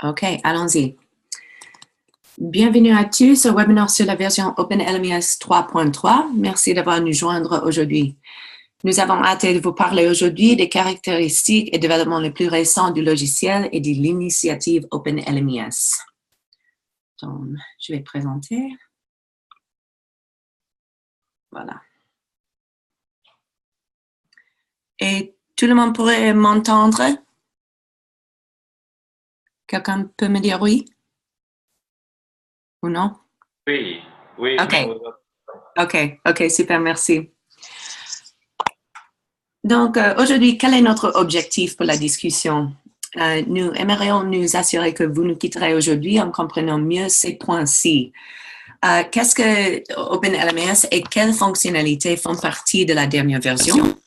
OK, allons-y. Bienvenue à tous au webinaire sur la version OpenLMS 3.3. Merci d'avoir nous joindre aujourd'hui. Nous avons hâte de vous parler aujourd'hui des caractéristiques et développements les plus récents du logiciel et de l'initiative OpenLMS. Donc, je vais présenter. Voilà. Et tout le monde pourrait m'entendre? Quelqu'un peut me dire oui? Ou non? Oui. OK, super, merci. Donc, aujourd'hui, quel est notre objectif pour la discussion? Nous aimerions nous assurer que vous nous quitterez aujourd'hui en comprenant mieux ces points-ci. Qu'est-ce que OpenLMS et quelles fonctionnalités font partie de la dernière version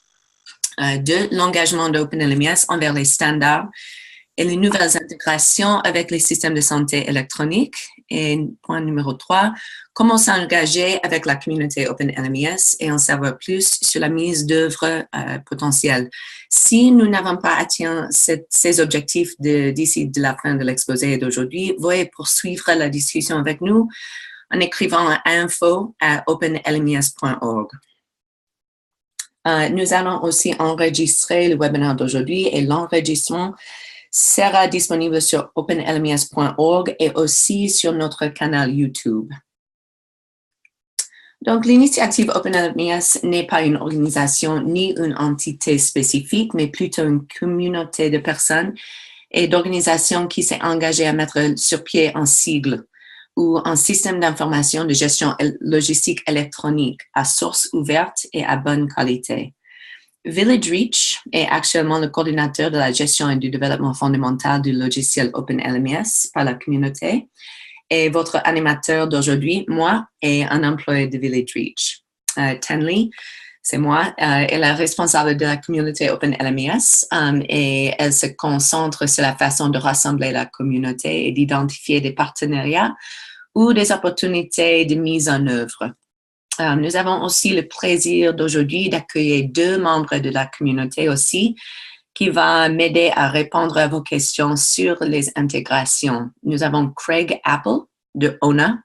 de l'engagement d'OpenLMS envers les standards et les nouvelles intégrations avec les systèmes de santé électronique. Et point numéro 3, comment s'engager avec la communauté OpenLMS et en savoir plus sur la mise d'œuvre potentielle. Si nous n'avons pas atteint ces objectifs d'ici de la fin de l'exposé d'aujourd'hui, veuillez poursuivre la discussion avec nous en écrivant à info@openlms.org. Nous allons aussi enregistrer le webinaire d'aujourd'hui et l'enregistrement sera disponible sur openlms.org et aussi sur notre canal YouTube. Donc, l'initiative OpenLMS n'est pas une organisation ni une entité spécifique, mais plutôt une communauté de personnes et d'organisations qui s'est engagée à mettre sur pied un sigle ou un système d'information de gestion logistique électronique à source ouverte et à bonne qualité. Village Reach est actuellement le coordinateur de la gestion et du développement fondamental du logiciel OpenLMS par la communauté. Et votre animateur d'aujourd'hui, moi, est un employé de Village Reach. Tenley, c'est moi, est la responsable de la communauté OpenLMS et elle se concentre sur la façon de rassembler la communauté et d'identifier des partenariats ou des opportunités de mise en œuvre. Nous avons aussi le plaisir d'aujourd'hui d'accueillir 2 membres de la communauté aussi qui va m'aider à répondre à vos questions sur les intégrations. Nous avons Craig Apple de ONA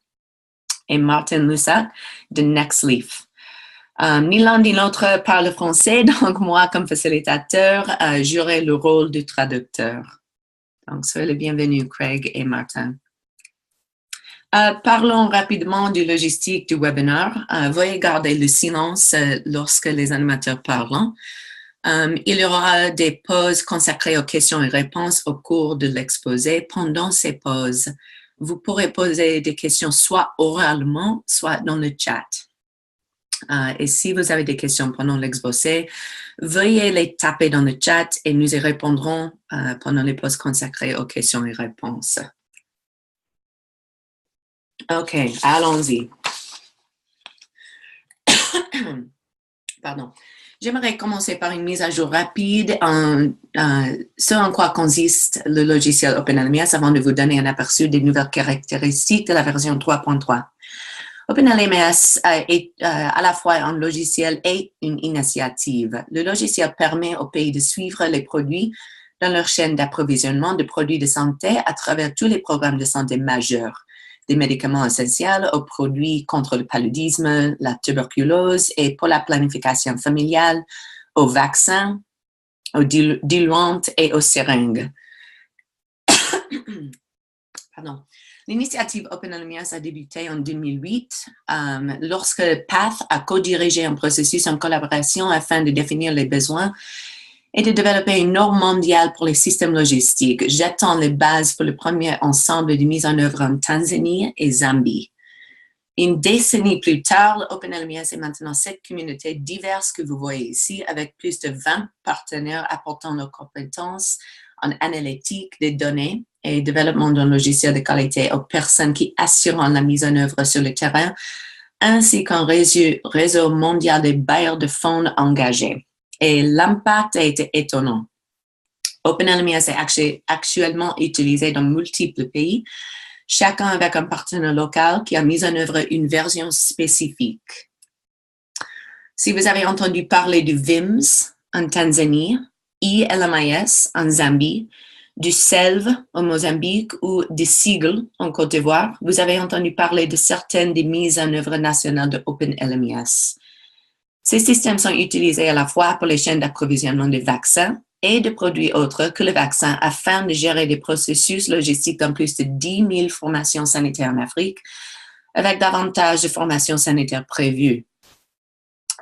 et Martin Lussac de Nextleaf. Ni l'un ni l'autre parle français, donc moi, comme facilitateur, j'aurai le rôle du traducteur. Donc, soyez les bienvenus, Craig et Martin. Parlons rapidement du logistique du webinaire. Veuillez garder le silence lorsque les animateurs parlent. Il y aura des pauses consacrées aux questions et réponses au cours de l'exposé. Pendant ces pauses, vous pourrez poser des questions soit oralement, soit dans le chat. Et si vous avez des questions pendant l'exposé, veuillez les taper dans le chat et nous y répondrons pendant les pauses consacrées aux questions et réponses. OK, allons-y. Pardon. J'aimerais commencer par une mise à jour rapide ce en quoi consiste le logiciel OpenLMS avant de vous donner un aperçu des nouvelles caractéristiques de la version 3.3. OpenLMS est à la fois un logiciel et une initiative. Le logiciel permet aux pays de suivre les produits dans leur chaîne d'approvisionnement de produits de santé à travers tous les programmes de santé majeurs, des médicaments essentiels aux produits contre le paludisme, la tuberculose et pour la planification familiale, aux vaccins, aux diluantes et aux seringues. Pardon. L'initiative OpenLMS a débuté en 2008 lorsque PATH a co-dirigé un processus en collaboration afin de définir les besoins et de développer une norme mondiale pour les systèmes logistiques, jetant les bases pour le premier ensemble de mise en œuvre en Tanzanie et Zambie. Une décennie plus tard, OpenLMS est maintenant cette communauté diverse que vous voyez ici, avec plus de 20 partenaires apportant leurs compétences en analytique des données et développement d'un logiciel de qualité aux personnes qui assurent la mise en œuvre sur le terrain, ainsi qu'un réseau mondial de bailleurs de fonds engagés. Et l'impact a été étonnant. OpenLMS est actuellement utilisé dans multiples pays, chacun avec un partenaire local qui a mis en œuvre une version spécifique. Si vous avez entendu parler du VIMS en Tanzanie, ILMIS en Zambie, du selve au Mozambique ou des Seagull en Côte d'Ivoire, vous avez entendu parler de certaines des mises en œuvre nationales de OpenLMS. Ces systèmes sont utilisés à la fois pour les chaînes d'approvisionnement de vaccins et de produits autres que le vaccin afin de gérer des processus logistiques dans plus de 10 000 formations sanitaires en Afrique, avec davantage de formations sanitaires prévues.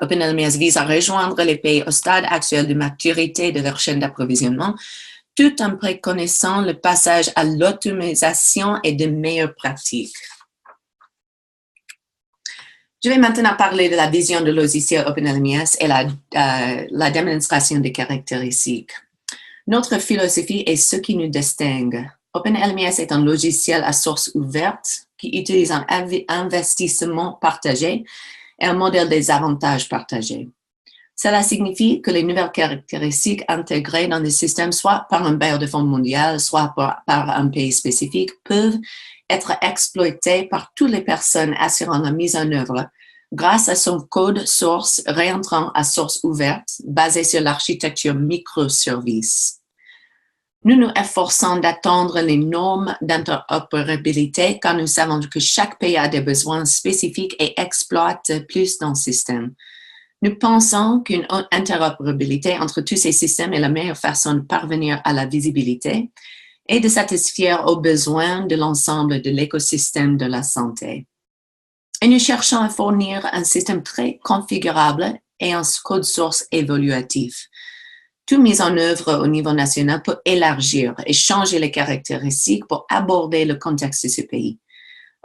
OpenLMS vise à rejoindre les pays au stade actuel de maturité de leur chaîne d'approvisionnement, tout en préconisant le passage à l'automatisation et de meilleures pratiques. Je vais maintenant parler de la vision de logiciel OpenLMS et la démonstration des caractéristiques. Notre philosophie est ce qui nous distingue. OpenLMS est un logiciel à source ouverte qui utilise un investissement partagé et un modèle des avantages partagés. Cela signifie que les nouvelles caractéristiques intégrées dans le système, soit par un bailleur de fonds mondial, soit par un pays spécifique, peuvent être exploitées par toutes les personnes assurant la mise en œuvre grâce à son code source réentrant à source ouverte basé sur l'architecture microservice. Nous nous efforçons d'atteindre les normes d'interopérabilité car nous savons que chaque pays a des besoins spécifiques et exploite plus d'un système. Nous pensons qu'une interopérabilité entre tous ces systèmes est la meilleure façon de parvenir à la visibilité et de satisfaire aux besoins de l'ensemble de l'écosystème de la santé. Et nous cherchons à fournir un système très configurable et un code source évolutif. Toute mise en œuvre au niveau national peut élargir et changer les caractéristiques pour aborder le contexte de ce pays.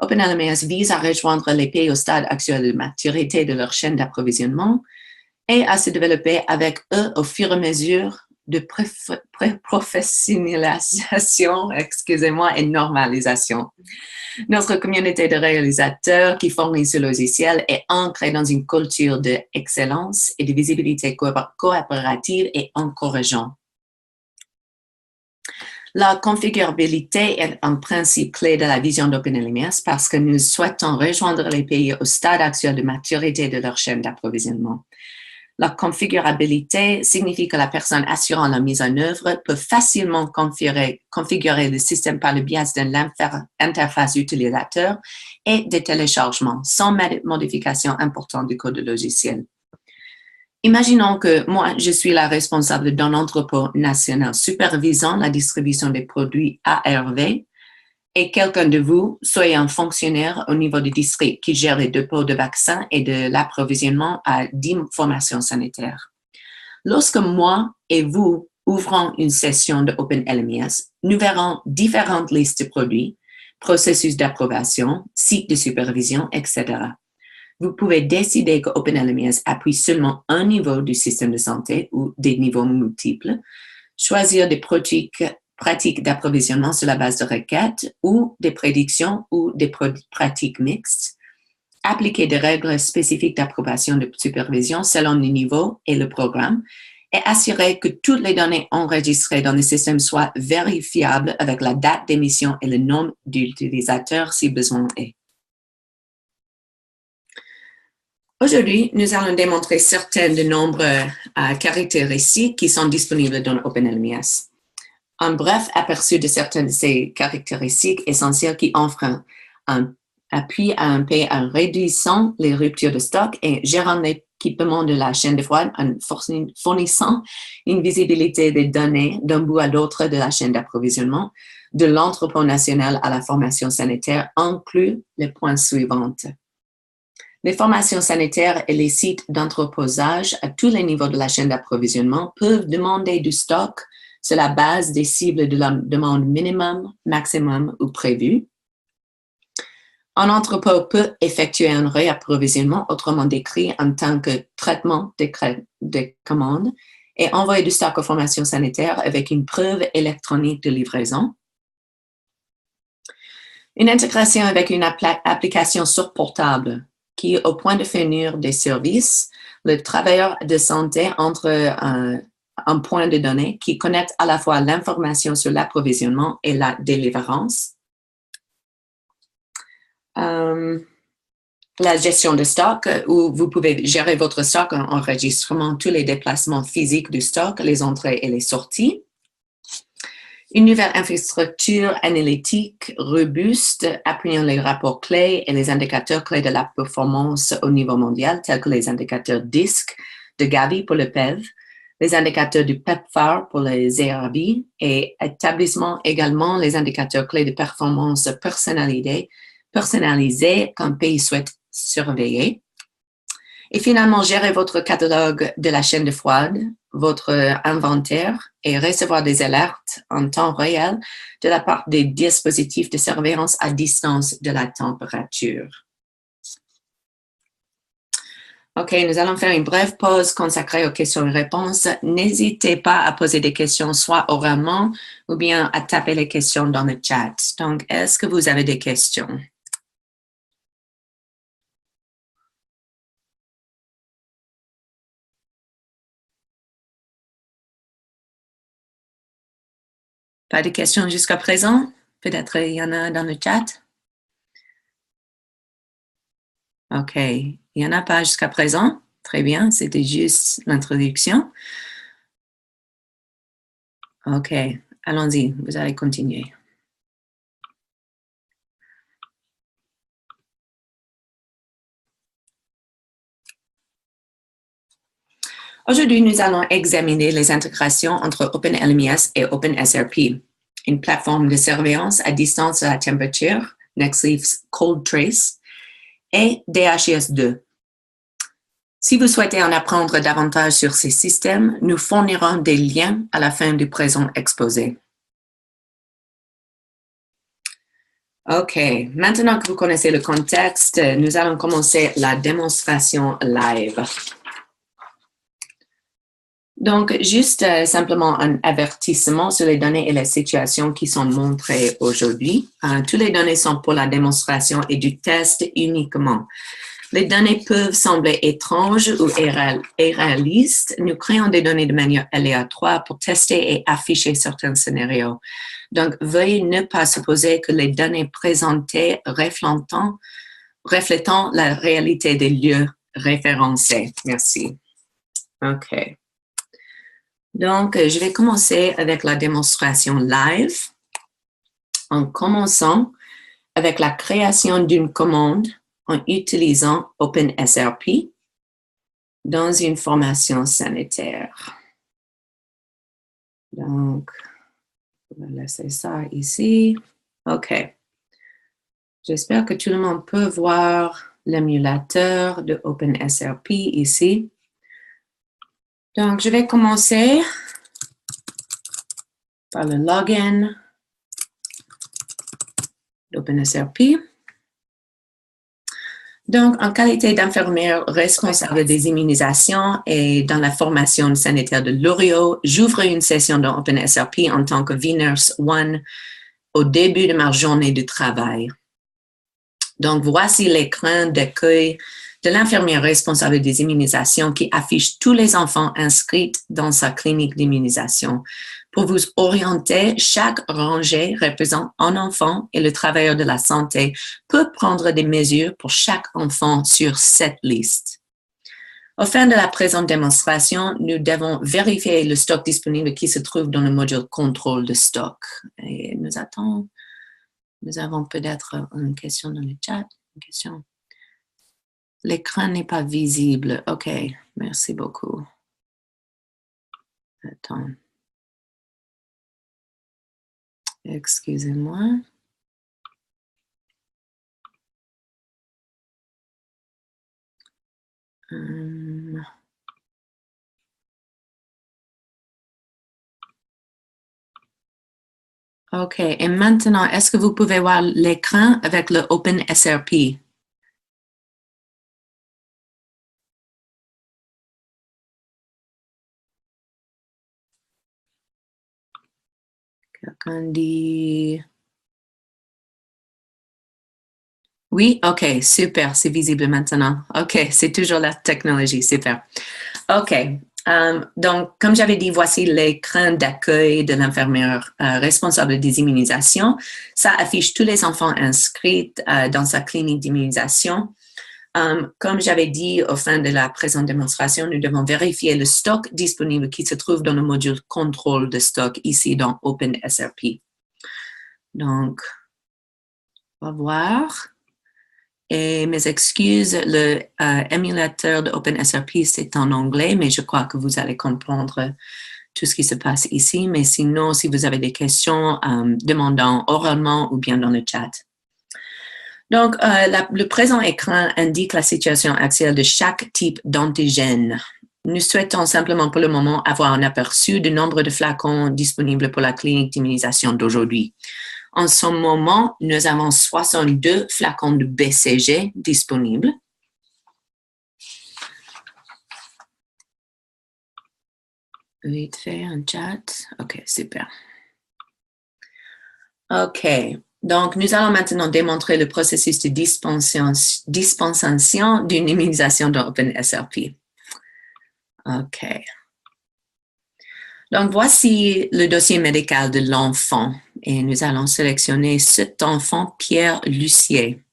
OpenLMS vise à rejoindre les pays au stade actuel de maturité de leur chaîne d'approvisionnement et à se développer avec eux au fur et à mesure de professionnalisation, et normalisation. Notre communauté de réalisateurs qui fournit ce logiciel est ancrée dans une culture d'excellence et de visibilité coopérative et encourageante. La configurabilité est un principe clé de la vision d'OpenLMS parce que nous souhaitons rejoindre les pays au stade actuel de maturité de leur chaîne d'approvisionnement. La configurabilité signifie que la personne assurant la mise en œuvre peut facilement configurer le système par le biais d'une interface utilisateur et des téléchargements sans modification importante du code logiciel. Imaginons que moi, je suis la responsable d'un entrepôt national supervisant la distribution des produits ARV et quelqu'un de vous soit un fonctionnaire au niveau du district qui gère les dépôts de vaccins et de l'approvisionnement à 10 formations sanitaires. Lorsque moi et vous ouvrons une session de OpenLMS, nous verrons différentes listes de produits, processus d'approbation, sites de supervision, etc. Vous pouvez décider que OpenLMS appuie seulement un niveau du système de santé ou des niveaux multiples, choisir des pratiques d'approvisionnement sur la base de requêtes ou des prédictions ou des pratiques mixtes, appliquer des règles spécifiques d'approbation de supervision selon le niveau et le programme et assurer que toutes les données enregistrées dans le système soient vérifiables avec la date d'émission et le nom d'utilisateur si besoin est. Aujourd'hui, nous allons démontrer certaines de nombreuses caractéristiques qui sont disponibles dans OpenLMS. Un bref aperçu de certaines de ces caractéristiques essentielles qui offrent un appui à un pays en réduisant les ruptures de stock et gérant l'équipement de la chaîne de froid en fournissant une visibilité des données d'un bout à l'autre de la chaîne d'approvisionnement, de l'entrepôt national à la formation sanitaire, inclut les points suivants. Les formations sanitaires et les sites d'entreposage à tous les niveaux de la chaîne d'approvisionnement peuvent demander du stock sur la base des cibles de la demande minimum, maximum ou prévue. Un entrepôt peut effectuer un réapprovisionnement, autrement décrit en tant que traitement des commandes, et envoyer du stock aux formations sanitaires avec une preuve électronique de livraison. Une intégration avec une application sur portable qui, au point de fournir des services, le travailleur de santé entre un point de données qui connecte à la fois l'information sur l'approvisionnement et la délivrance. La gestion de stock, où vous pouvez gérer votre stock en enregistrant tous les déplacements physiques du stock, les entrées et les sorties. Une nouvelle infrastructure analytique robuste appuyant les rapports clés et les indicateurs clés de la performance au niveau mondial, tels que les indicateurs DISC de Gavi pour le PEV, les indicateurs du PEPFAR pour les ARB et établissement également les indicateurs clés de performance personnalisés qu'un pays souhaite surveiller. Et finalement, gérer votre catalogue de la chaîne de froide, votre inventaire et recevoir des alertes en temps réel de la part des dispositifs de surveillance à distance de la température. OK, nous allons faire une brève pause consacrée aux questions et réponses. N'hésitez pas à poser des questions soit oralement ou bien à taper les questions dans le chat. Donc, est-ce que vous avez des questions? Pas de questions jusqu'à présent? Peut-être il y en a dans le chat? OK, il n'y en a pas jusqu'à présent. Très bien, c'était juste l'introduction. OK, allons-y, vous allez continuer. Aujourd'hui, nous allons examiner les intégrations entre OpenLMS et OpenSRP, une plateforme de surveillance à distance de la température, Nextleaf's Cold Trace, et DHIS2. Si vous souhaitez en apprendre davantage sur ces systèmes, nous fournirons des liens à la fin du présent exposé. OK, maintenant que vous connaissez le contexte, nous allons commencer la démonstration live. Donc, juste simplement un avertissement sur les données et les situations qui sont montrées aujourd'hui. Toutes les données sont pour la démonstration et du test uniquement. Les données peuvent sembler étranges ou irréalistes. Nous créons des données de manière aléatoire pour tester et afficher certains scénarios. Donc, veuillez ne pas supposer que les données présentées reflétant la réalité des lieux référencés. Merci. OK. Donc, je vais commencer avec la démonstration live en commençant avec la création d'une commande en utilisant OpenSRP dans une formation sanitaire. Donc, on va laisser ça ici. OK. J'espère que tout le monde peut voir l'émulateur de OpenSRP ici. Donc, je vais commencer par le login d'OpenSRP. Donc, en qualité d'infirmière responsable des immunisations et dans la formation sanitaire de Loriot, j'ouvre une session dans OpenSRP en tant que vNurse 1 au début de ma journée de travail. Donc, voici l'écran d'accueil de l'infirmière responsable des immunisations qui affiche tous les enfants inscrits dans sa clinique d'immunisation. Pour vous orienter, chaque rangée représente un enfant et le travailleur de la santé peut prendre des mesures pour chaque enfant sur cette liste. Au fin de la présente démonstration, nous devons vérifier le stock disponible qui se trouve dans le module contrôle de stock. Et nous avons peut-être une question dans le chat. Une question. L'écran n'est pas visible. OK, merci beaucoup. Attends. Excusez-moi. OK, et maintenant, est-ce que vous pouvez voir l'écran avec le OpenSRP? Quelqu'un dit... Oui, OK, super, c'est visible maintenant. OK, c'est toujours la technologie, super. OK, donc, comme j'avais dit, voici l'écran d'accueil de l'infirmière responsable des immunisations. Ça affiche tous les enfants inscrits dans sa clinique d'immunisation. Comme j'avais dit au fin de la présente démonstration, nous devons vérifier le stock disponible qui se trouve dans le module contrôle de stock ici dans OpenSRP. Donc, on va voir. Et mes excuses, le émulateur de OpenSRP, c'est en anglais, mais je crois que vous allez comprendre tout ce qui se passe ici. Mais sinon, si vous avez des questions, demandant oralement ou bien dans le chat. Donc, le présent écran indique la situation actuelle de chaque type d'antigène. Nous souhaitons simplement pour le moment avoir un aperçu du nombre de flacons disponibles pour la clinique d'immunisation d'aujourd'hui. En ce moment, nous avons 62 flacons de BCG disponibles. Vite fait, un chat. OK, super. OK. Donc, nous allons maintenant démontrer le processus de dispensation d'une immunisation dans OpenSRP. OK. Donc, voici le dossier médical de l'enfant et nous allons sélectionner cet enfant, Pierre Lucier.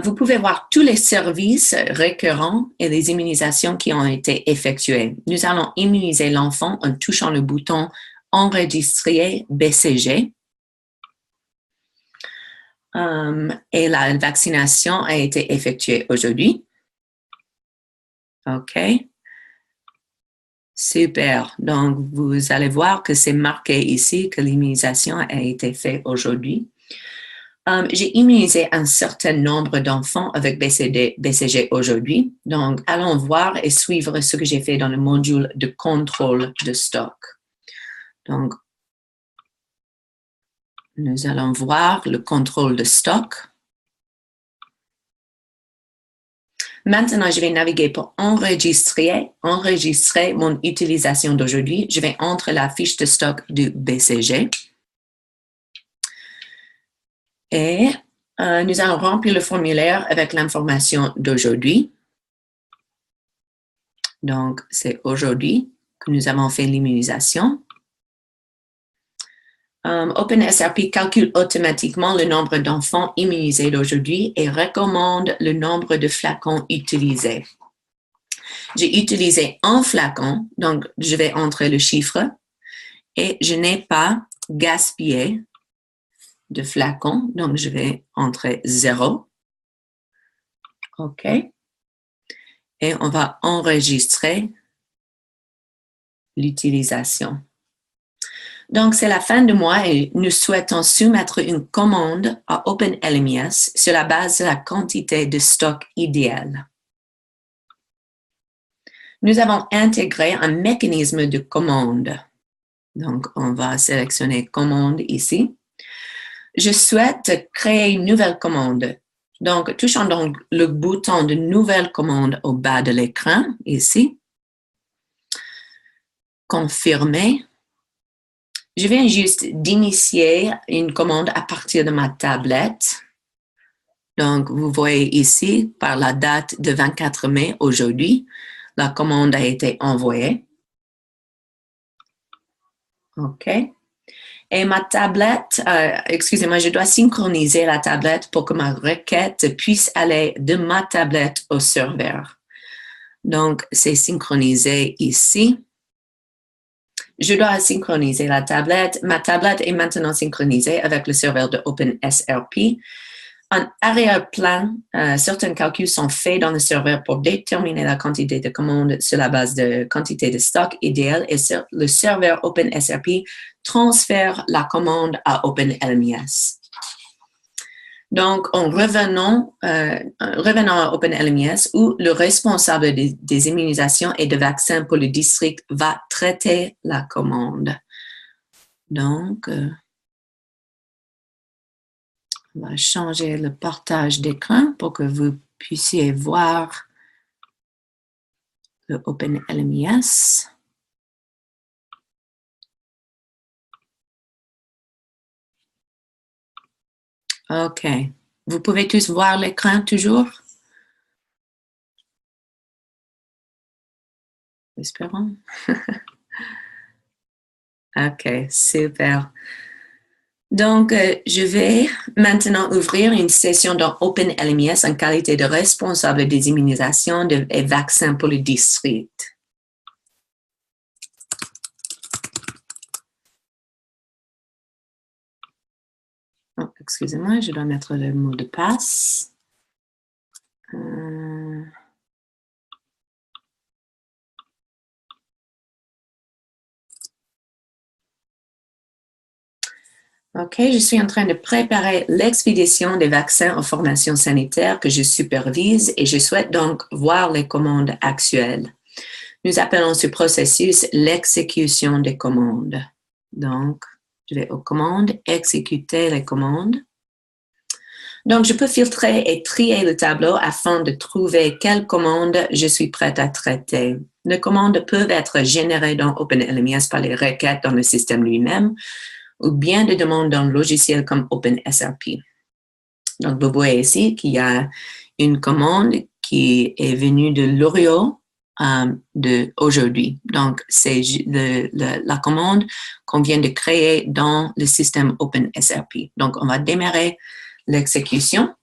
Vous pouvez voir tous les services récurrents et les immunisations qui ont été effectuées. Nous allons immuniser l'enfant en touchant le bouton « Enregistrer BCG ». Et la vaccination a été effectuée aujourd'hui. OK. Super. Donc, vous allez voir que c'est marqué ici que l'immunisation a été faite aujourd'hui. J'ai immunisé un certain nombre d'enfants avec BCG aujourd'hui. Donc, allons voir et suivre ce que j'ai fait dans le module de contrôle de stock. Donc, nous allons voir le contrôle de stock. Maintenant, je vais naviguer pour enregistrer mon utilisation d'aujourd'hui. Je vais entrer la fiche de stock du BCG. Et nous allons remplir le formulaire avec l'information d'aujourd'hui. Donc, c'est aujourd'hui que nous avons fait l'immunisation. OpenSRP calcule automatiquement le nombre d'enfants immunisés d'aujourd'hui et recommande le nombre de flacons utilisés. J'ai utilisé un flacon, donc je vais entrer le chiffre et je n'ai pas gaspillé de flacon, donc je vais entrer 0. OK. Et on va enregistrer l'utilisation. Donc, c'est la fin du mois et nous souhaitons soumettre une commande à OpenLMS sur la base de la quantité de stock idéale. Nous avons intégré un mécanisme de commande. Donc, on va sélectionner commande ici. Je souhaite créer une nouvelle commande. Donc, touchons donc le bouton de nouvelle commande au bas de l'écran ici. Confirmer. Je viens juste d'initier une commande à partir de ma tablette. Donc, vous voyez ici, par la date de 24 mai aujourd'hui, la commande a été envoyée. OK. Et ma tablette, excusez-moi, je dois synchroniser la tablette pour que ma requête puisse aller de ma tablette au serveur. Donc, c'est synchronisé ici. Je dois synchroniser la tablette. Ma tablette est maintenant synchronisée avec le serveur de OpenSRP. En arrière-plan, certains calculs sont faits dans le serveur pour déterminer la quantité de commandes sur la base de quantité de stock idéal et le serveur OpenSRP transfère la commande à OpenLMS. Donc, en revenant à OpenLMS, où le responsable des immunisations et de vaccins pour le district va traiter la commande. Donc, on va changer le partage d'écran pour que vous puissiez voir le OpenLMS. OK. Vous pouvez tous voir l'écran toujours? Espérons. OK, super. Donc, je vais maintenant ouvrir une session dans OpenLMS en qualité de responsable des immunisations et vaccins pour le district. Oh, excusez-moi, je dois mettre le mot de passe. OK, je suis en train de préparer l'expédition des vaccins en formation sanitaire que je supervise et je souhaite donc voir les commandes actuelles. Nous appelons ce processus l'exécution des commandes. Donc, je vais aux commandes, exécuter les commandes. Donc, je peux filtrer et trier le tableau afin de trouver quelles commandes je suis prête à traiter. Les commandes peuvent être générées dans OpenLMS par les requêtes dans le système lui-même ou bien des demandes dans le logiciel comme OpenSRP. Donc, vous voyez ici qu'il y a une commande qui est venue de L'Oréal d'aujourd'hui. Donc, c'est la commande qu'on vient de créer dans le système OpenSRP. Donc, on va démarrer l'exécution.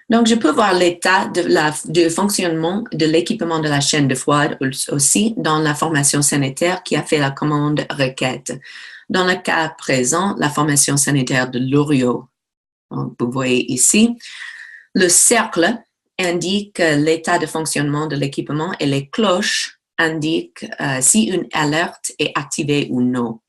Donc, je peux voir l'état de fonctionnement de l'équipement de la chaîne de froid aussi dans la formation sanitaire qui a fait la commande requête. Dans le cas présent, la formation sanitaire de L'Oréal. Donc, vous voyez ici, le cercle indique l'état de fonctionnement de l'équipement et les cloches indiquent si une alerte est activée ou non.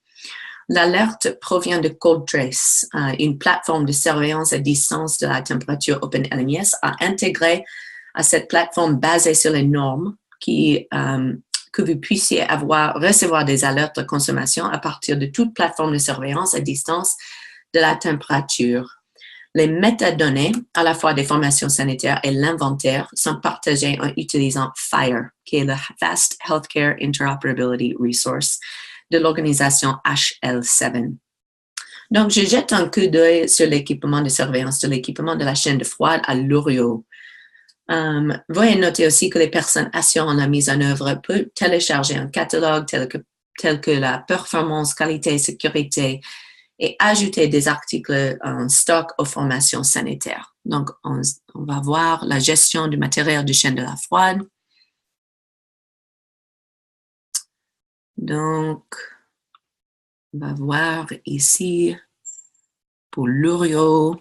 L'alerte provient de ColdTrace, une plateforme de surveillance à distance de la température OpenLMS a intégré à cette plateforme basée sur les normes que vous puissiez recevoir des alertes de consommation à partir de toute plateforme de surveillance à distance de la température. Les métadonnées, à la fois des formations sanitaires et l'inventaire, sont partagées en utilisant FHIR, qui est le Fast Healthcare Interoperability Resource de l'organisation HL7. Donc, je jette un coup d'œil sur l'équipement de surveillance de l'équipement de la chaîne de froid à L'Oréal. Veuillez noter aussi que les personnes assurant la mise en œuvre peuvent télécharger un catalogue tel que la performance, qualité, sécurité et ajouter des articles en stock aux formations sanitaires. Donc, on va voir la gestion du matériel de chaîne de la froide. Donc, on va voir ici pour L'Oréal.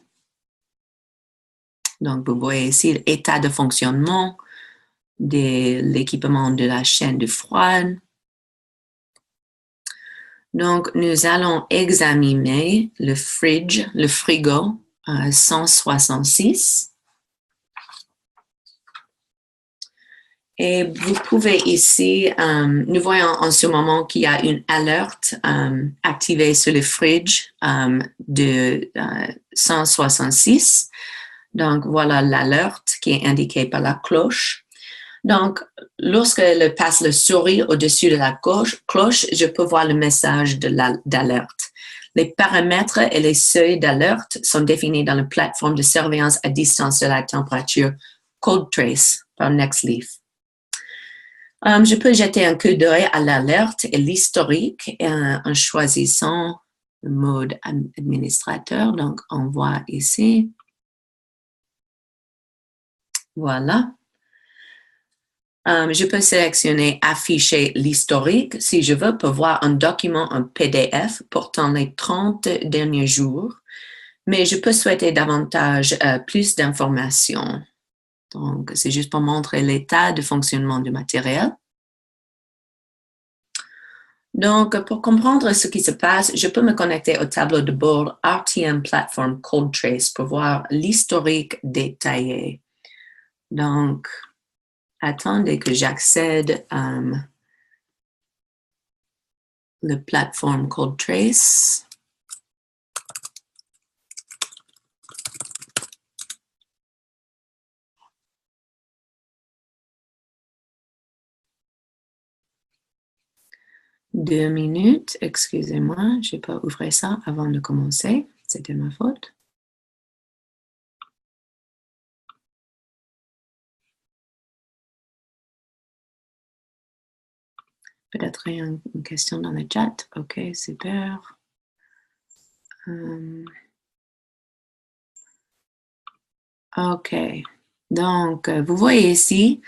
Donc, vous voyez ici l'état de fonctionnement de l'équipement de la chaîne de froid. Donc, nous allons examiner le frigo 166. Et vous pouvez ici, nous voyons en ce moment qu'il y a une alerte activée sur le fridge de 166. Donc, voilà l'alerte qui est indiquée par la cloche. Donc, lorsque je passe le souris au-dessus de la cloche, je peux voir le message d'alerte. Les paramètres et les seuils d'alerte sont définis dans la plateforme de surveillance à distance de la température ColdTrace par Nextleaf. Je peux jeter un coup d'œil à l'alerte et l'historique en choisissant le mode administrateur. Donc, on voit ici. Voilà. Je peux sélectionner afficher l'historique si je veux pour voir un document en PDF portant les 30 derniers jours, mais je peux souhaiter davantage plus d'informations. Donc, c'est juste pour montrer l'état de fonctionnement du matériel. Donc, pour comprendre ce qui se passe, je peux me connecter au tableau de bord RTM Platform ColdTrace pour voir l'historique détaillé. Donc, attendez que j'accède à la plateforme ColdTrace. Deux minutes, excusez-moi, je n'ai pas ouvert ça avant de commencer, c'était ma faute. Peut-être il y a une question dans le chat. OK, super. OK. Donc, vous voyez ici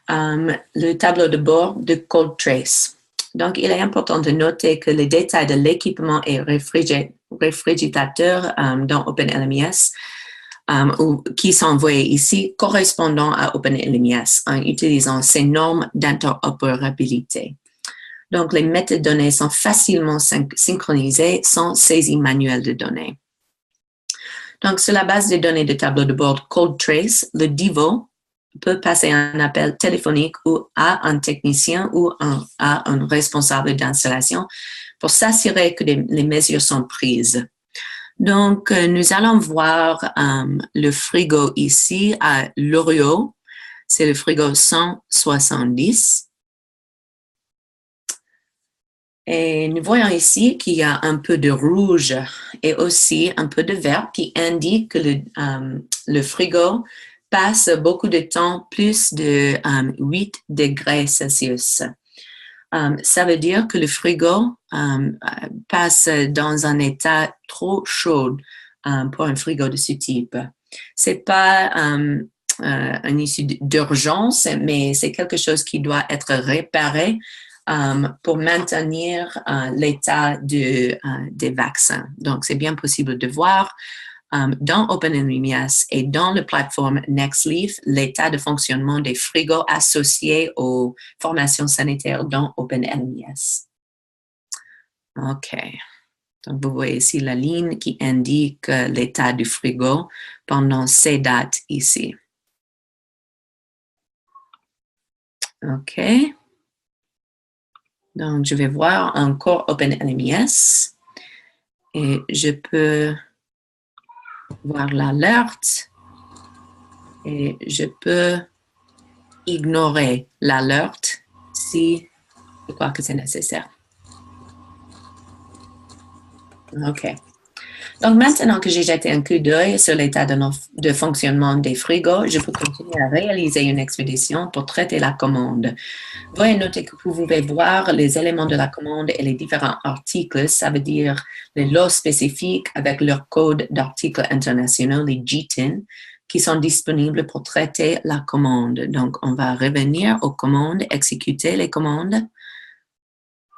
le tableau de bord de CodeTrace. Donc, il est important de noter que les détails de l'équipement et réfrigérateur dans OpenLMS qui sont envoyés ici correspondant à OpenLMS en utilisant ces normes d'interopérabilité. Donc, les métadonnées sont facilement synchronisées sans saisie manuelle de données. Donc, sur la base des données de tableau de bord CodeTrace, le DIVO peut passer un appel téléphonique ou à un technicien ou à un responsable d'installation pour s'assurer que les mesures sont prises. Donc, nous allons voir le frigo ici à Loriot. C'est le frigo 170. Et nous voyons ici qu'il y a un peu de rouge et aussi un peu de vert qui indique que le frigo passe beaucoup de temps plus de 8 degrés Celsius. Ça veut dire que le frigo passe dans un état trop chaud pour un frigo de ce type. C'est pas une issue d'urgence, mais c'est quelque chose qui doit être réparé pour maintenir l'état des vaccins. Donc, c'est bien possible de voir dans OpenLMS et dans la plateforme Nextleaf l'état de fonctionnement des frigos associés aux formations sanitaires dans OpenLMS. OK. Donc, vous voyez ici la ligne qui indique l'état du frigo pendant ces dates ici. OK. Donc, je vais voir encore OpenLMS et je peux voir l'alerte et je peux ignorer l'alerte si je crois que c'est nécessaire. OK. Donc, maintenant que j'ai jeté un coup d'œil sur l'état de fonctionnement des frigos, je peux continuer à réaliser une expédition pour traiter la commande. Veuillez noter que vous pouvez voir les éléments de la commande et les différents articles, ça veut dire les lots spécifiques avec leur code d'articles internationaux, les GTIN, qui sont disponibles pour traiter la commande. Donc, on va revenir aux commandes, exécuter les commandes.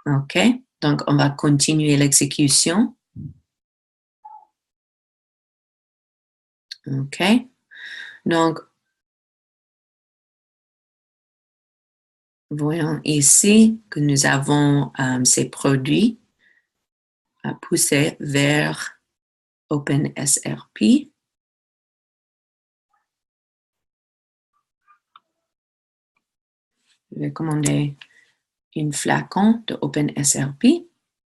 OK. Donc, on va continuer l'exécution. OK. Donc, voyons ici que nous avons ces produits à pousser vers OpenSRP. Je vais commander une flacon de OpenSRP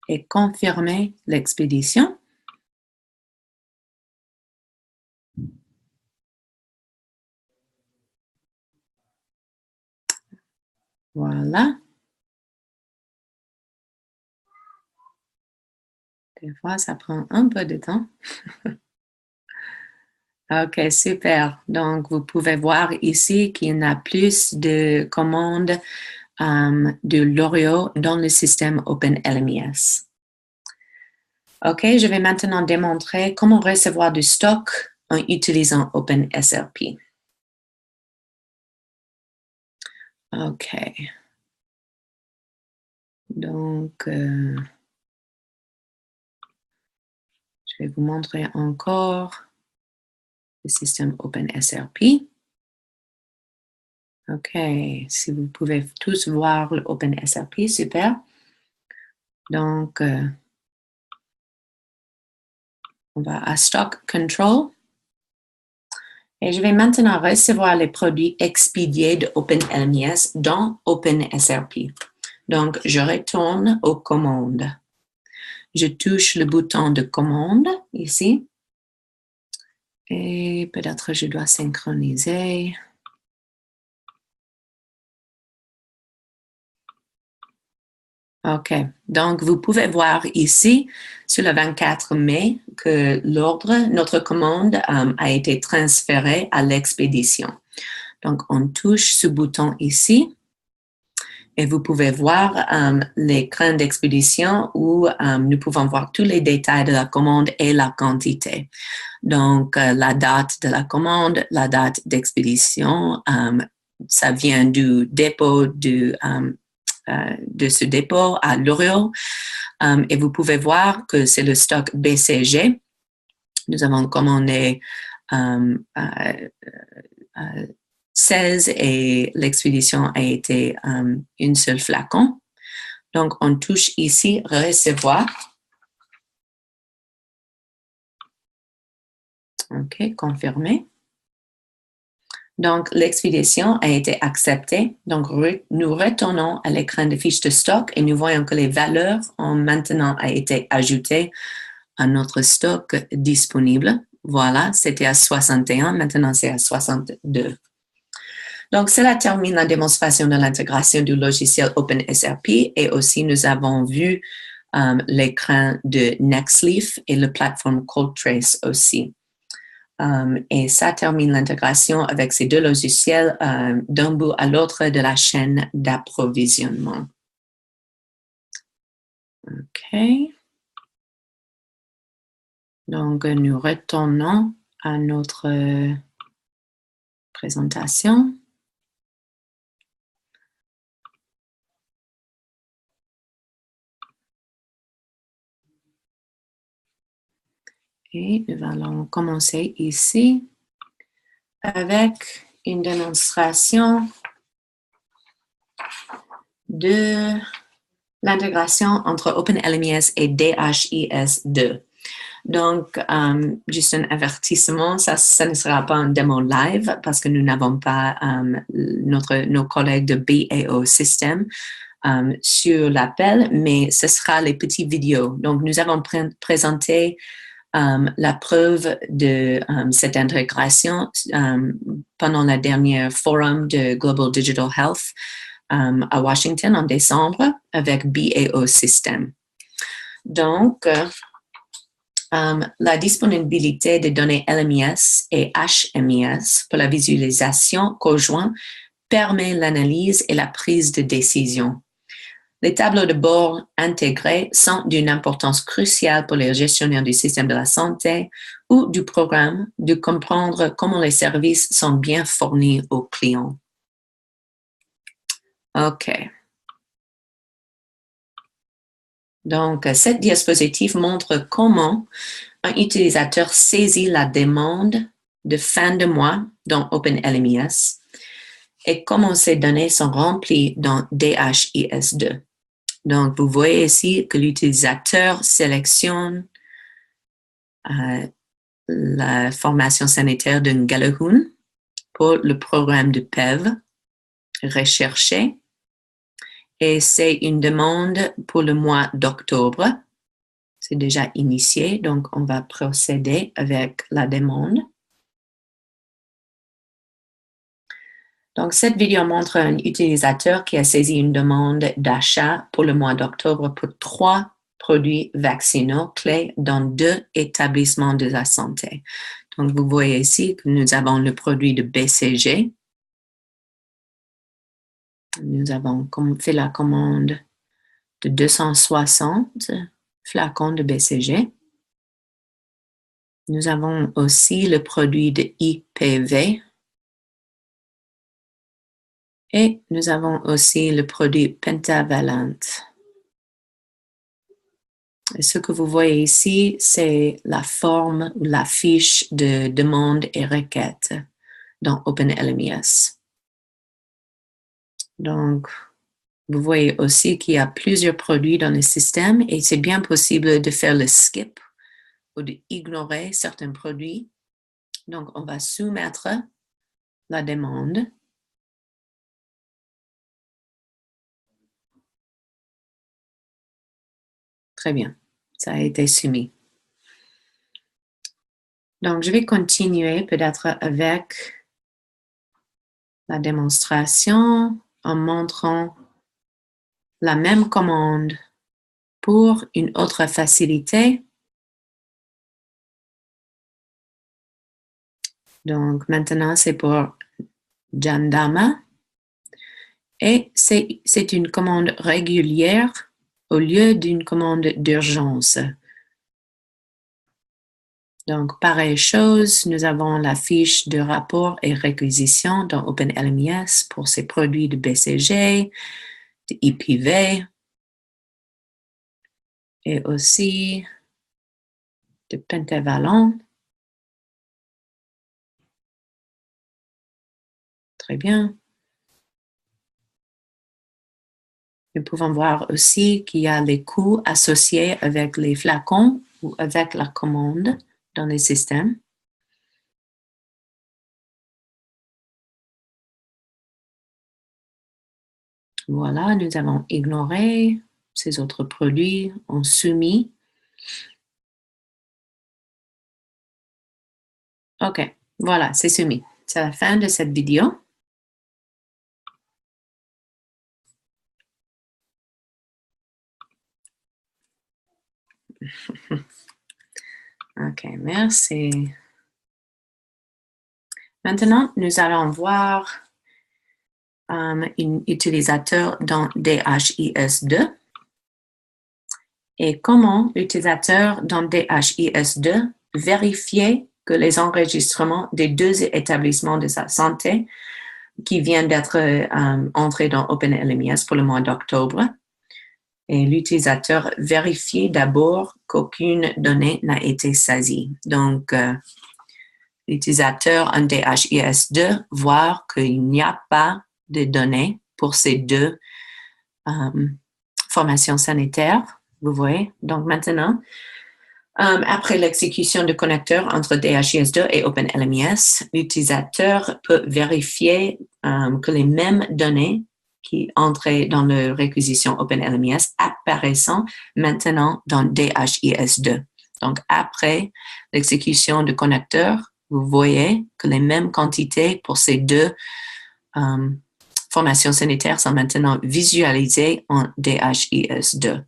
et confirmer l'expédition. Voilà. Des fois, ça prend un peu de temps. OK, super. Donc, vous pouvez voir ici qu'il y en a plus de commandes de Loriot dans le système OpenLMS. OK, je vais maintenant démontrer comment recevoir du stock en utilisant OpenSRP. OK. Donc, je vais vous montrer encore le système OpenSRP. OK, si vous pouvez tous voir le OpenSRP, super. Donc, on va à Stock Control. Et je vais maintenant recevoir les produits expédiés de OpenLMS dans OpenSRP. Donc, je retourne aux commandes. Je touche le bouton de commande ici. Et peut-être je dois synchroniser. OK. Donc, vous pouvez voir ici, sur le 24 mai, que notre commande a été transférée à l'expédition. Donc, on touche ce bouton ici Et vous pouvez voir l'écran d'expédition où nous pouvons voir tous les détails de la commande et la quantité. Donc, la date de la commande, la date d'expédition, ça vient du dépôt de ce dépôt à Loriot. Et vous pouvez voir que c'est le stock BCG. Nous avons commandé 16 et l'expédition a été une seule flacon. Donc, on touche ici « Recevoir ». OK, confirmer. Donc, l'expédition a été acceptée. Donc, nous retournons à l'écran de fiche de stock et nous voyons que les valeurs ont maintenant été ajoutées à notre stock disponible. Voilà, c'était à 61, maintenant c'est à 62. Donc, cela termine la démonstration de l'intégration du logiciel OpenSRP et aussi nous avons vu l'écran de Nextleaf et la plateforme ColdTrace aussi. Et ça termine l'intégration avec ces deux logiciels d'un bout à l'autre de la chaîne d'approvisionnement. OK. Donc, nous retournons à notre présentation. Et nous allons commencer ici avec une démonstration de l'intégration entre OpenLMS et DHIS2. Donc, juste un avertissement, ça ne sera pas un démo live parce que nous n'avons pas nos collègues de BAO System sur l'appel, mais ce sera les petites vidéos. Donc, nous avons présenté la preuve de cette intégration pendant la dernière forum de Global Digital Health à Washington en décembre avec BAO System. Donc, la disponibilité des données LMIS et HMIS pour la visualisation conjointe permet l'analyse et la prise de décision. Les tableaux de bord intégrés sont d'une importance cruciale pour les gestionnaires du système de la santé ou du programme de comprendre comment les services sont bien fournis aux clients. OK. Donc, cette diapositive montre comment un utilisateur saisit la demande de fin de mois dans OpenLMIS et comment ces données sont remplies dans DHIS2. Donc, vous voyez ici que l'utilisateur sélectionne la formation sanitaire d'un Gallagher pour le programme de PEV recherché. Et c'est une demande pour le mois d'octobre. C'est déjà initié, donc on va procéder avec la demande. Donc, cette vidéo montre un utilisateur qui a saisi une demande d'achat pour le mois d'octobre pour 3 produits vaccinaux clés dans 2 établissements de la santé. Donc, vous voyez ici que nous avons le produit de BCG. Nous avons fait la commande de 260 flacons de BCG. Nous avons aussi le produit de IPV. Et nous avons aussi le produit pentavalent. Et ce que vous voyez ici, c'est la forme ou la fiche de demande et requête dans OpenLMIS. Donc, vous voyez aussi qu'il y a plusieurs produits dans le système et c'est bien possible de faire le skip ou d'ignorer certains produits. Donc, on va soumettre la demande. Très bien, ça a été soumis. Donc, je vais continuer peut-être avec la démonstration en montrant la même commande pour une autre facilité. Donc, maintenant, c'est pour Jandama. Et c'est une commande régulière au lieu d'une commande d'urgence. Donc, pareille chose, nous avons la fiche de rapport et réquisition dans OpenLMS pour ces produits de BCG, de IPv et aussi de pentavalent. Très bien. Nous pouvons voir aussi qu'il y a les coûts associés avec les flacons ou avec la commande dans les systèmes. Voilà, nous avons ignoré ces autres produits, on soumis. OK, voilà, c'est soumis. C'est la fin de cette vidéo. OK, merci. Maintenant, nous allons voir un utilisateur dans DHIS2 et comment l'utilisateur dans DHIS2 vérifier que les enregistrements des deux établissements de sa santé qui viennent d'être entrés dans OpenLMS pour le mois d'octobre. Et l'utilisateur vérifie d'abord qu'aucune donnée n'a été saisie. Donc, l'utilisateur en DHIS2 voit qu'il n'y a pas de données pour ces deux formations sanitaires. Vous voyez? Donc, maintenant, après l'exécution du connecteur entre DHIS2 et OpenLMS, l'utilisateur peut vérifier que les mêmes données qui entraient dans la réquisition OpenLMS apparaissent maintenant dans DHIS2. Donc, après l'exécution du connecteur, vous voyez que les mêmes quantités pour ces deux formations sanitaires sont maintenant visualisées en DHIS2.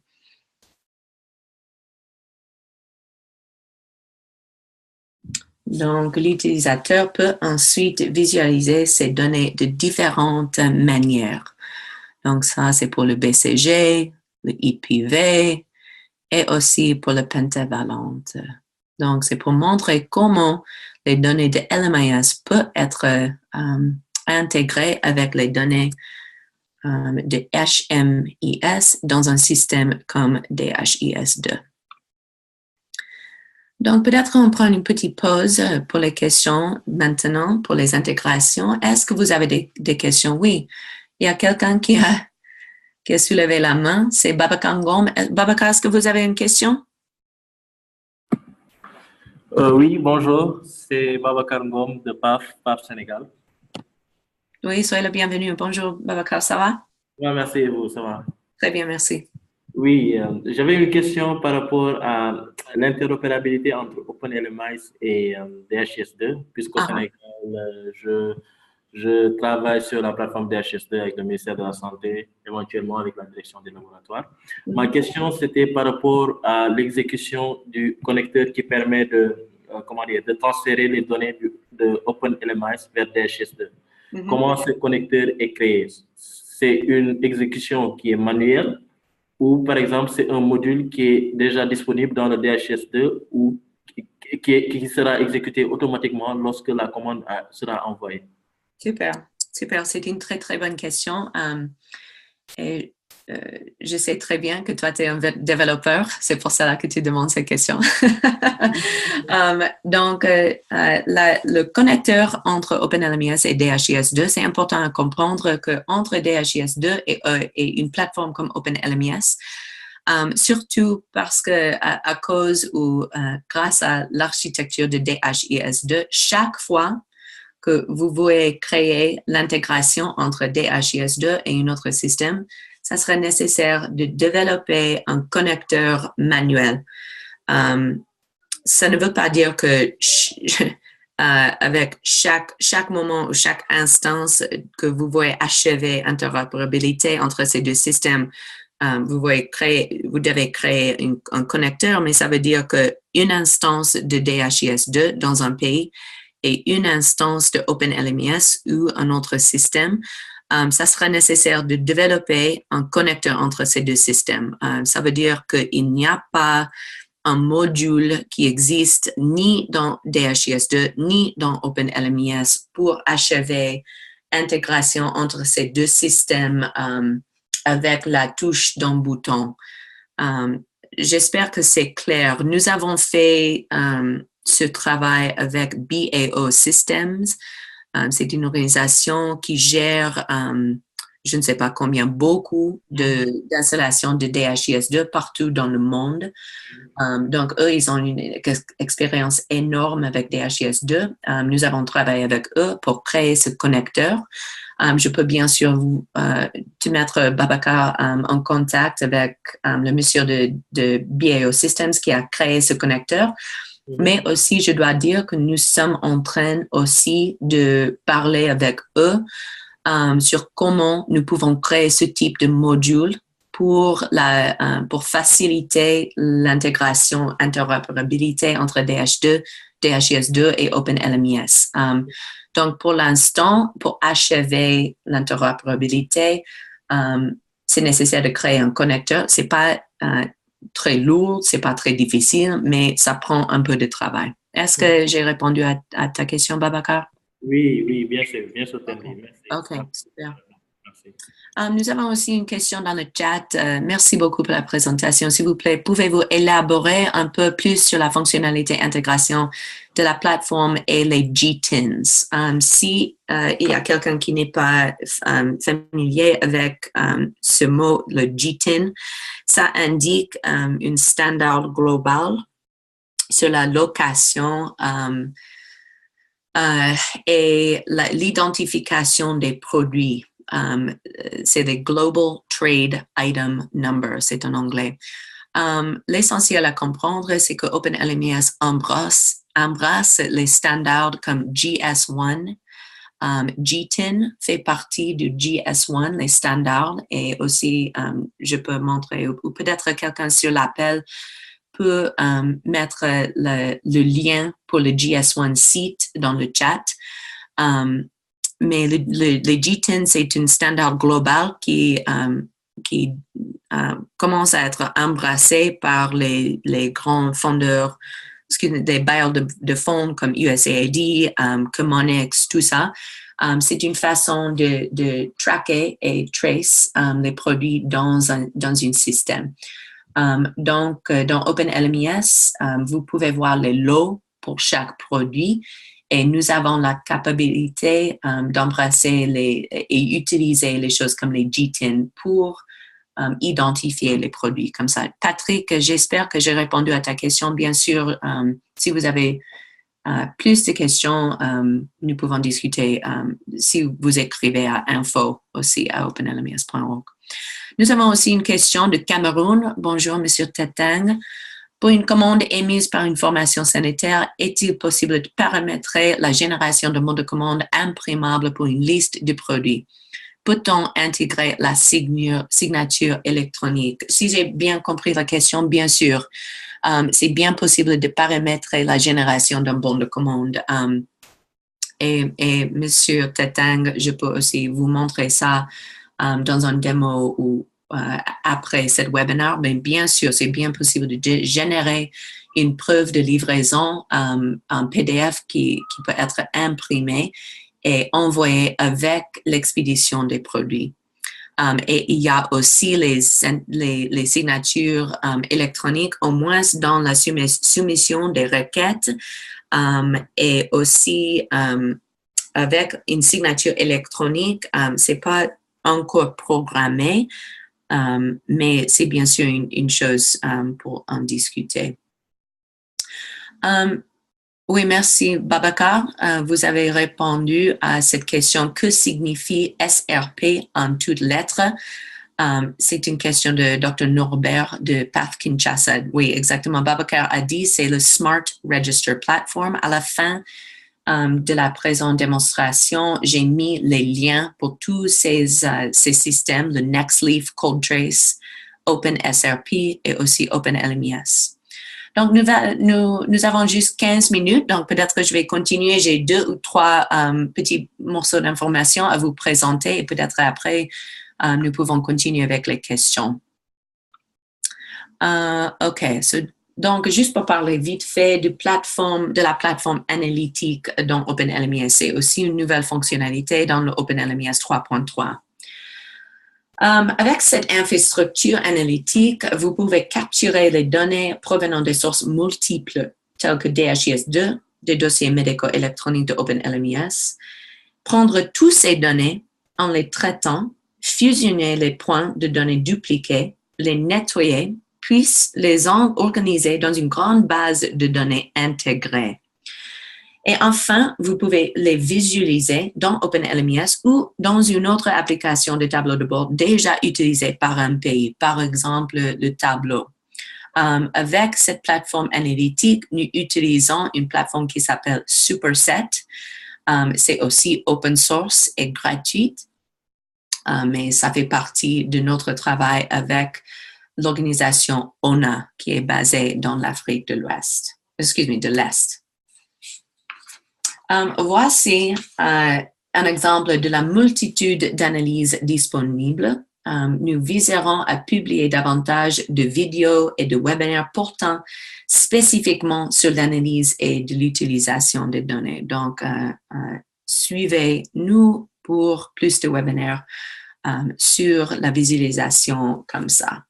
Donc, l'utilisateur peut ensuite visualiser ces données de différentes manières. Donc, ça, c'est pour le BCG, le IPv et aussi pour le pentavalent. Donc, c'est pour montrer comment les données de LMIS peuvent être intégrées avec les données de HMIS dans un système comme DHIS2. Donc, peut-être on prend une petite pause pour les questions maintenant, pour les intégrations. Est-ce que vous avez des questions? Oui. Il y a quelqu'un qui a soulevé la main. C'est Babacar Ngom. Babacar, est-ce que vous avez une question? Oui, bonjour. C'est Babacar Ngom de PAF Sénégal. Oui, soyez le bienvenu. Bonjour, Babacar, ça va? Oui, merci et vous, ça va? Très bien, merci. Oui, j'avais une question par rapport à l'interopérabilité entre OpenLMS et DHIS2, puisqu'au Sénégal, je travaille sur la plateforme DHIS2 avec le ministère de la Santé, éventuellement avec la direction des laboratoires. Ma question, c'était par rapport à l'exécution du connecteur qui permet de transférer les données de OpenLMS vers DHIS2. Comment ce connecteur est créé? C'est une exécution qui est manuelle ou, par exemple, c'est un module qui est déjà disponible dans le DHIS2 ou qui sera exécuté automatiquement lorsque la commande sera envoyée? Super, super. C'est une très, très bonne question. Et je sais très bien que toi, tu es un développeur. C'est pour ça que tu demandes cette question. Donc, le connecteur entre OpenLMS et DHIS2, c'est important à comprendre qu'entre DHIS2 et une plateforme comme OpenLMS, surtout parce que à cause ou grâce à l'architecture de DHIS2, chaque fois que vous voulez créer l'intégration entre DHIS2 et un autre système, ça serait nécessaire de développer un connecteur manuel. Ça ne veut pas dire que avec chaque moment ou chaque instance que vous voulez achever interopérabilité entre ces deux systèmes, vous devez créer un connecteur, mais ça veut dire qu'une instance de DHIS2 dans un pays et une instance de OpenLMS ou un autre système ça sera nécessaire de développer un connecteur entre ces deux systèmes. Ça veut dire qu'il n'y a pas un module qui existe ni dans DHIS2 ni dans OpenLMIS pour achever l'intégration entre ces deux systèmes avec la touche d'un bouton. J'espère que c'est clair. Nous avons fait ce travail avec BAO Systems. C'est une organisation qui gère, je ne sais pas combien, beaucoup d'installations de DHIS2 partout dans le monde. Donc, eux, ils ont une expérience énorme avec DHIS2. Nous avons travaillé avec eux pour créer ce connecteur. Je peux bien sûr te mettre, Babacar, en contact avec le monsieur de BAO Systems qui a créé ce connecteur. Mais aussi, je dois dire que nous sommes en train aussi de parler avec eux sur comment nous pouvons créer ce type de module pour faciliter l'intégration, interopérabilité entre DHIS2 et OpenLMIS. Donc, pour l'instant, pour achever l'interopérabilité, c'est nécessaire de créer un connecteur. C'est pas très lourd, c'est pas très difficile, mais ça prend un peu de travail. Est-ce que j'ai répondu à ta question, Babacar? Oui, bien sûr, Tanvi. Merci. OK, super. Merci. Nous avons aussi une question dans le chat. Merci beaucoup pour la présentation. S'il vous plaît, pouvez-vous élaborer un peu plus sur la fonctionnalité intégration de la plateforme et les GTINs? Si il y a quelqu'un qui n'est pas familier avec ce mot, le GTIN, ça indique une standard global sur la location et l'identification des produits. C'est le Global Trade Item Number, c'est en anglais. L'essentiel à comprendre, c'est que OpenLMIS embrasse les standards comme GS1. GTIN fait partie du GS1, les standards, et aussi, je peux montrer, ou peut-être quelqu'un sur l'appel peut mettre le lien pour le GS1 site dans le chat. Mais le GTIN, c'est un standard global qui commence à être embrassé par les grands fondeurs, des bailleurs de fonds comme USAID, Comonex, tout ça. C'est une façon de tracker et trace les produits dans un système. Donc, dans OpenLMIS, vous pouvez voir les lots pour chaque produit. Et nous avons la capacité d'embrasser et utiliser les choses comme les GTIN pour identifier les produits comme ça. Patrick, j'espère que j'ai répondu à ta question. Bien sûr, si vous avez plus de questions, nous pouvons discuter si vous écrivez à info aussi à openlms.org. Nous avons aussi une question de Cameroun. Bonjour, Monsieur Tetang. Pour une commande émise par une formation sanitaire, est-il possible de paramétrer la génération de mots de commande imprimables pour une liste de produits? Peut-on intégrer la signature électronique? Si j'ai bien compris la question, bien sûr, c'est bien possible de paramétrer la génération d'un bon de commande. Et Monsieur Tetang, je peux aussi vous montrer ça dans un démo ou après cette webinaire, mais bien sûr, c'est bien possible de générer une preuve de livraison, un PDF qui peut être imprimé et envoyé avec l'expédition des produits. Et il y a aussi les signatures électroniques, au moins dans la soumission des requêtes, et aussi avec une signature électronique, c'est pas encore programmé, mais c'est bien sûr une chose pour en discuter. Oui, merci Babacar. Vous avez répondu à cette question. Que signifie SRP en toutes lettres? C'est une question de Dr. Norbert de PATH Kinshasa. Oui, exactement. Babacar a dit c'est le Smart Register Platform. À la fin de la présente démonstration, j'ai mis les liens pour tous ces systèmes, le NextLeaf, CodeTrace, OpenSRP et aussi OpenLMIS. Donc, nous avons juste 15 minutes, donc peut-être que je vais continuer. J'ai 2 ou 3 petits morceaux d'informations à vous présenter et peut-être après, nous pouvons continuer avec les questions. OK, donc juste pour parler vite fait de la plateforme analytique dans OpenLMS, c'est aussi une nouvelle fonctionnalité dans le OpenLMS 3.3. Avec cette infrastructure analytique, vous pouvez capturer les données provenant des sources multiples, telles que DHIS2, des dossiers médicaux électroniques de OpenLMS, prendre toutes ces données en les traitant, fusionner les points de données dupliqués, les nettoyer, puis les organiser dans une grande base de données intégrée. Et enfin, vous pouvez les visualiser dans OpenLMS ou dans une autre application de tableau de bord déjà utilisée par un pays, par exemple le tableau. Avec cette plateforme analytique, nous utilisons une plateforme qui s'appelle Superset. C'est aussi open source et gratuite, mais ça fait partie de notre travail avec l'organisation ONA qui est basée dans l'Afrique de l'Ouest. De l'Est. Voici un exemple de la multitude d'analyses disponibles. Nous viserons à publier davantage de vidéos et de webinaires portant spécifiquement sur l'analyse et de l'utilisation des données. Donc, suivez-nous pour plus de webinaires sur la visualisation comme ça.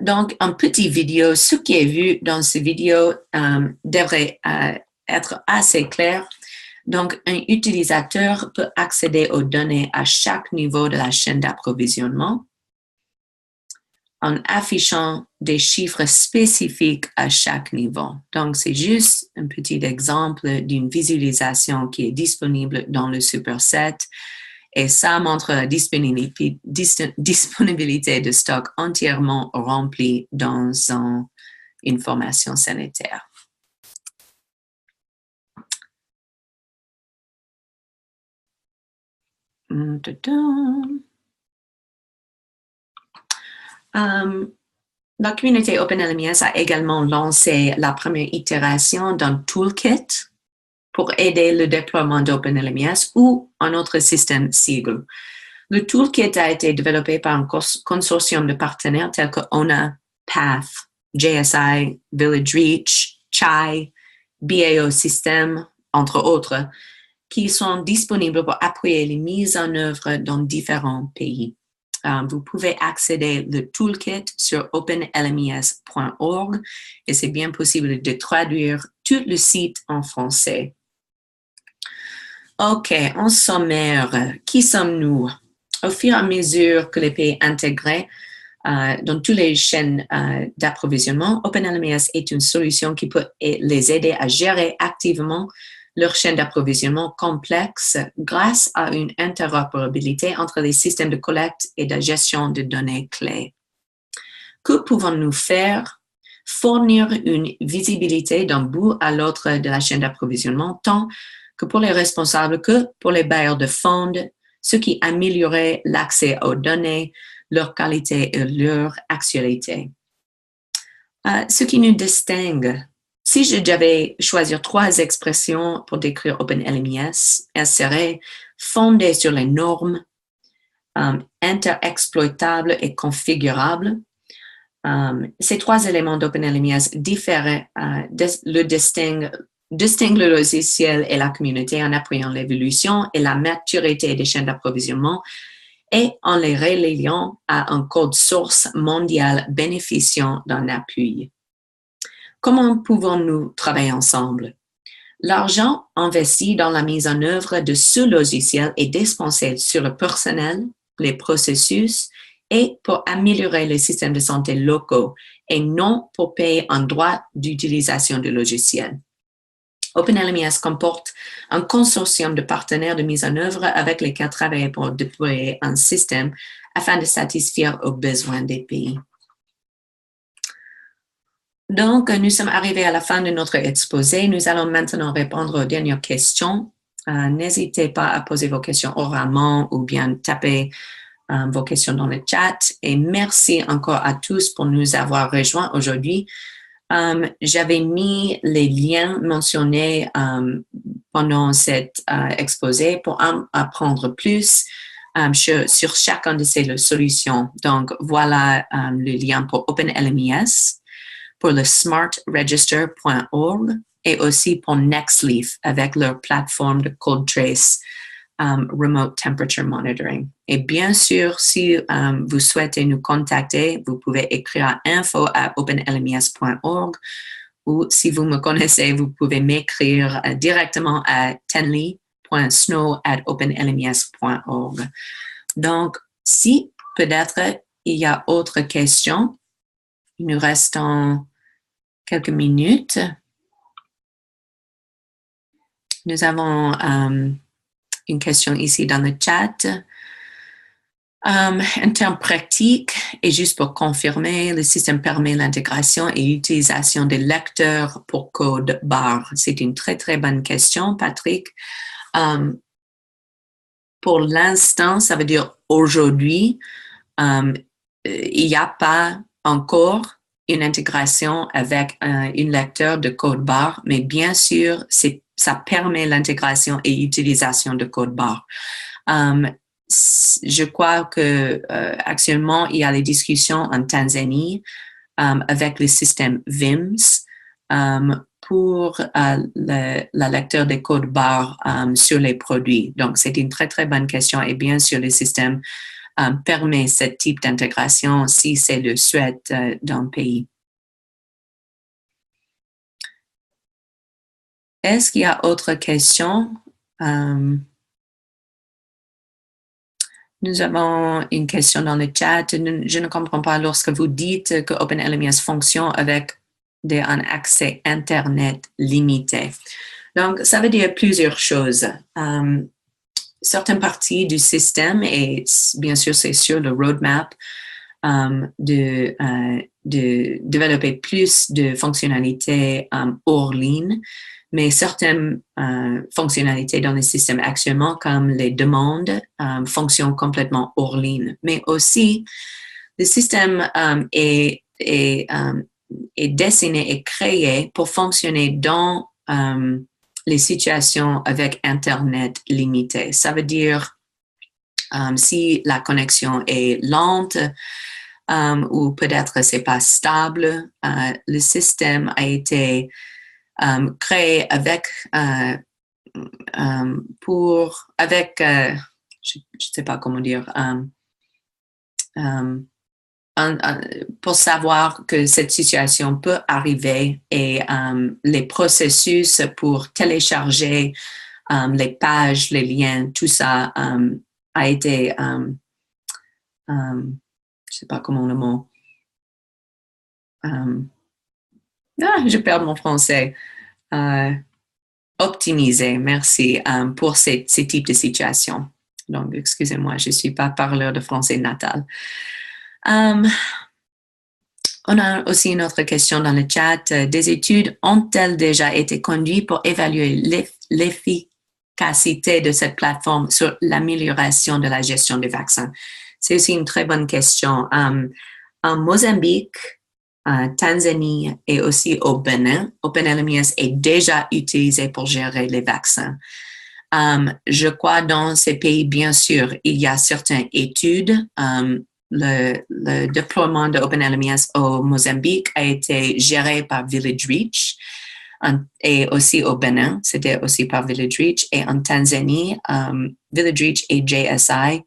Donc, en petite vidéo, ce qui est vu dans cette vidéo devrait être assez clair. Donc, un utilisateur peut accéder aux données à chaque niveau de la chaîne d'approvisionnement en affichant des chiffres spécifiques à chaque niveau. Donc, c'est juste un petit exemple d'une visualisation qui est disponible dans le Superset et ça montre la disponibilité de stock entièrement remplie dans une formation sanitaire. La communauté OpenLMS a également lancé la première itération d'un toolkit pour aider le déploiement d'OpenLMS ou un autre système Siegel. Le toolkit a été développé par un consortium de partenaires tels que ONA, PATH, JSI, Village Reach, CHAI, BAO System, entre autres, qui sont disponibles pour appuyer les mises en œuvre dans différents pays. Vous pouvez accéder au toolkit sur openlms.org et c'est bien possible de traduire tout le site en français. OK, en sommaire, qui sommes-nous? Au fur et à mesure que les pays intégrés dans toutes les chaînes d'approvisionnement, OpenLMS est une solution qui peut les aider à gérer activement leur chaîne d'approvisionnement complexe grâce à une interopérabilité entre les systèmes de collecte et de gestion de données clés. Que pouvons-nous faire? Fournir une visibilité d'un bout à l'autre de la chaîne d'approvisionnement, tant que pour les responsables que pour les bailleurs de fonds, ce qui améliorerait l'accès aux données, leur qualité et leur actualité. Ce qui nous distingue. Si je devais choisir 3 expressions pour décrire OpenLMS, elles seraient fondées sur les normes, interexploitables et configurables. Ces 3 éléments d'OpenLMS distinguent le logiciel et la communauté en appuyant l'évolution et la maturité des chaînes d'approvisionnement et en les reliant à un code source mondial bénéficiant d'un appui. Comment pouvons-nous travailler ensemble? L'argent investi dans la mise en œuvre de ce logiciel est dépensé sur le personnel, les processus et pour améliorer les systèmes de santé locaux et non pour payer un droit d'utilisation du logiciel. OpenLMS comporte un consortium de partenaires de mise en œuvre avec lesquels travailler pour déployer un système afin de satisfaire aux besoins des pays. Donc, nous sommes arrivés à la fin de notre exposé. Nous allons maintenant répondre aux dernières questions. N'hésitez pas à poser vos questions oralement ou bien taper vos questions dans le chat. Et merci encore à tous pour nous avoir rejoints aujourd'hui. J'avais mis les liens mentionnés pendant cet exposé pour apprendre plus sur chacun de ces solutions. Donc, voilà le lien pour OpenLMS, pour le smartregister.org et aussi pour Nextleaf avec leur plateforme de code trace Remote Temperature Monitoring. Et bien sûr, si vous souhaitez nous contacter, vous pouvez écrire à info@openlms.org ou si vous me connaissez, vous pouvez m'écrire directement à tenley.snow@openlms.org. Donc, si peut-être il y a autre question, il nous reste quelques minutes. Nous avons une question ici dans le chat. En termes pratiques, et juste pour confirmer, le système permet l'intégration et l'utilisation des lecteurs pour code barre. C'est une très, très bonne question, Patrick. Pour l'instant, ça veut dire aujourd'hui, il n'y a pas encore une intégration avec un lecteur de code barre, mais bien sûr, ça permet l'intégration et l'utilisation de code barre. Je crois que actuellement, il y a des discussions en Tanzanie avec le système VIMS pour le lecteur de code barre sur les produits. Donc, c'est une très, très bonne question et bien sûr, le système permet ce type d'intégration si c'est le souhait d'un pays. Est-ce qu'il y a autre questions? Nous avons une question dans le chat. Je ne comprends pas lorsque vous dites que OpenLMS fonctionne avec un accès Internet limité. Donc, ça veut dire plusieurs choses. Certaines parties du système, et bien sûr, c'est sur le roadmap de développer plus de fonctionnalités hors ligne, mais certaines fonctionnalités dans le système actuellement, comme les demandes, fonctionnent complètement hors ligne. Mais aussi, le système est dessiné et créé pour fonctionner dans les situations avec Internet limité. Ça veut dire si la connexion est lente ou peut-être c'est pas stable, le système a été créé avec je sais pas comment dire, pour savoir que cette situation peut arriver et les processus pour télécharger les pages, les liens, tout ça a été, je sais pas comment le mot, je perds mon français, optimisé, merci, pour ces types de situations. Donc, excusez-moi, je ne suis pas parleur de français natal. On a aussi une autre question dans le chat. Des études ont-elles déjà été conduites pour évaluer l'efficacité de cette plateforme sur l'amélioration de la gestion des vaccins? C'est aussi une très bonne question. En Mozambique, Tanzanie et aussi au Bénin, OpenLMS est déjà utilisé pour gérer les vaccins. Je crois dans ces pays, bien sûr, il y a certaines études. Le déploiement de OpenLMS au Mozambique a été géré par Village Reach et aussi au Bénin, c'était aussi par Village Reach. Et en Tanzanie, Village Reach et JSI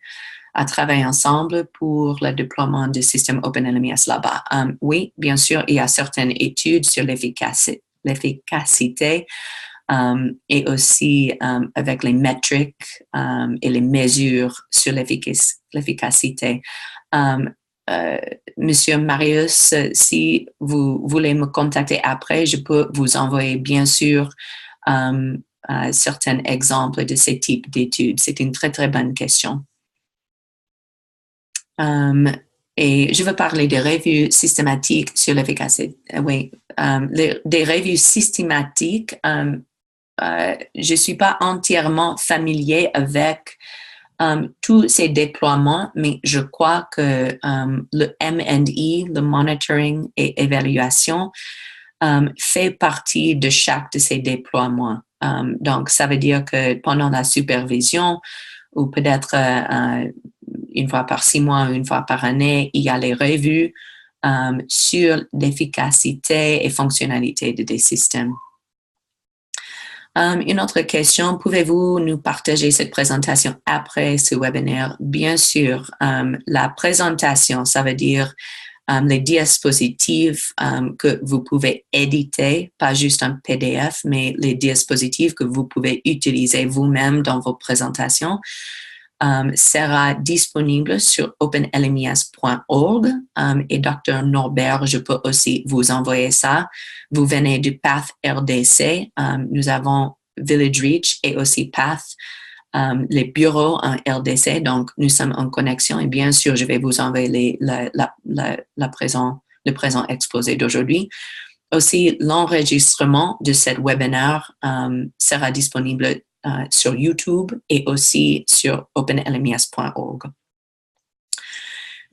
à travailler ensemble pour le déploiement du système OpenLMS là-bas. Oui, bien sûr, il y a certaines études sur l'efficacité et aussi avec les métriques et les mesures sur l'efficacité. Monsieur Marius, si vous voulez me contacter après, je peux vous envoyer bien sûr certains exemples de ces types d'études. C'est une très, très bonne question. Et je veux parler des revues systématiques sur l'efficacité. Oui, des revues systématiques, je ne suis pas entièrement familier avec tous ces déploiements, mais je crois que le M&E, le monitoring et évaluation, fait partie de chaque de ces déploiements. Donc, ça veut dire que pendant la supervision, ou peut-être une fois par 6 mois, une fois par année, il y a les revues sur l'efficacité et fonctionnalité des systèmes. Une autre question, pouvez-vous nous partager cette présentation après ce webinaire? Bien sûr, la présentation, ça veut dire les diapositives que vous pouvez éditer, pas juste un PDF, mais les diapositives que vous pouvez utiliser vous-même dans vos présentations, sera disponible sur openlms.org et Dr. Norbert, je peux aussi vous envoyer ça. Vous venez du Path RDC, nous avons Village Reach et aussi Path, les bureaux en RDC, donc nous sommes en connexion et bien sûr, je vais vous envoyer le présent exposé d'aujourd'hui. Aussi, l'enregistrement de cet webinaire sera disponible sur YouTube et aussi sur openlms.org.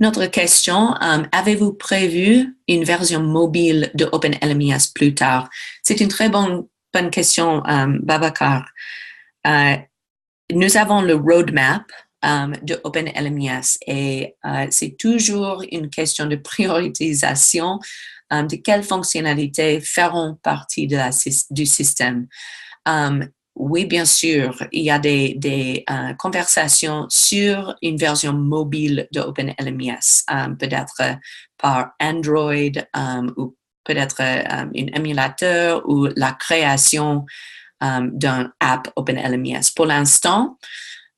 Notre question, avez-vous prévu une version mobile de OpenLMS plus tard? C'est une très bonne question, Babacar. Nous avons le roadmap de OpenLMS et c'est toujours une question de priorisation de quelles fonctionnalités feront partie du système. Oui, bien sûr, il y a des conversations sur une version mobile de OpenLMS, peut-être par Android ou peut-être un émulateur ou la création d'un app OpenLMS. Pour l'instant,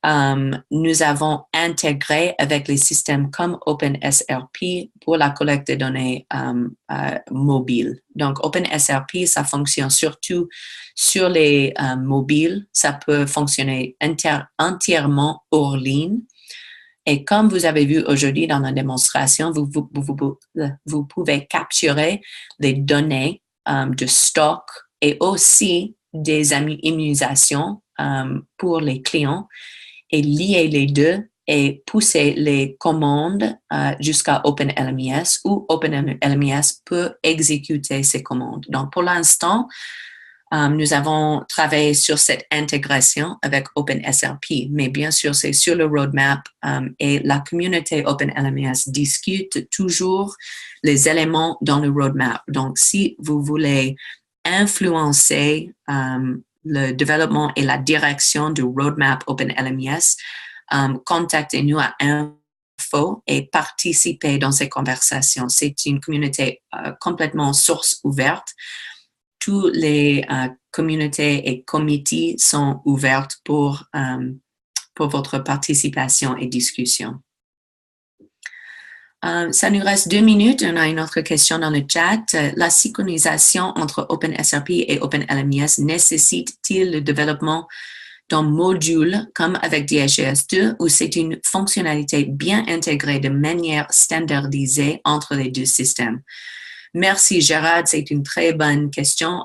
nous avons intégré avec les systèmes comme OpenSRP pour la collecte de données mobiles. Donc, OpenSRP, ça fonctionne surtout sur les mobiles. Ça peut fonctionner entièrement hors ligne. Et comme vous avez vu aujourd'hui dans la démonstration, vous pouvez capturer les données de stock et aussi des immunisations pour les clients et lier les deux et pousser les commandes jusqu'à OpenLMS où OpenLMS peut exécuter ces commandes. Donc, pour l'instant, nous avons travaillé sur cette intégration avec OpenSRP, mais bien sûr, c'est sur le roadmap et la communauté OpenLMS discute toujours les éléments dans le roadmap. Donc, si vous voulez influencer le développement et la direction du roadmap OpenLMS, contactez-nous à info et participez dans ces conversations. C'est une communauté complètement source ouverte. Toutes les communautés et comités sont ouvertes pour votre participation et discussion. Ça nous reste 2 minutes. On a une autre question dans le chat. La synchronisation entre OpenSRP et OpenLMS nécessite-t-il le développement d'un module comme avec DHIS2 ou c'est une fonctionnalité bien intégrée de manière standardisée entre les deux systèmes? Merci Gérard, c'est une très bonne question.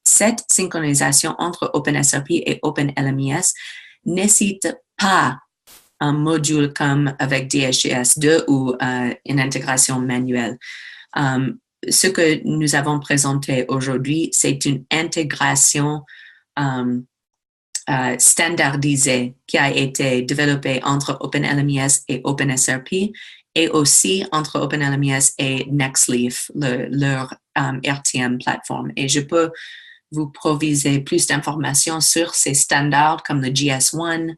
Cette synchronisation entre OpenSRP et OpenLMS nécessite pas un module comme avec DHIS2 ou une intégration manuelle. Ce que nous avons présenté aujourd'hui, c'est une intégration standardisée qui a été développée entre OpenLMS et OpenSRP et aussi entre OpenLMS et Nextleaf, leur RTM plateforme. Et je peux vous proviser plus d'informations sur ces standards comme le GS1,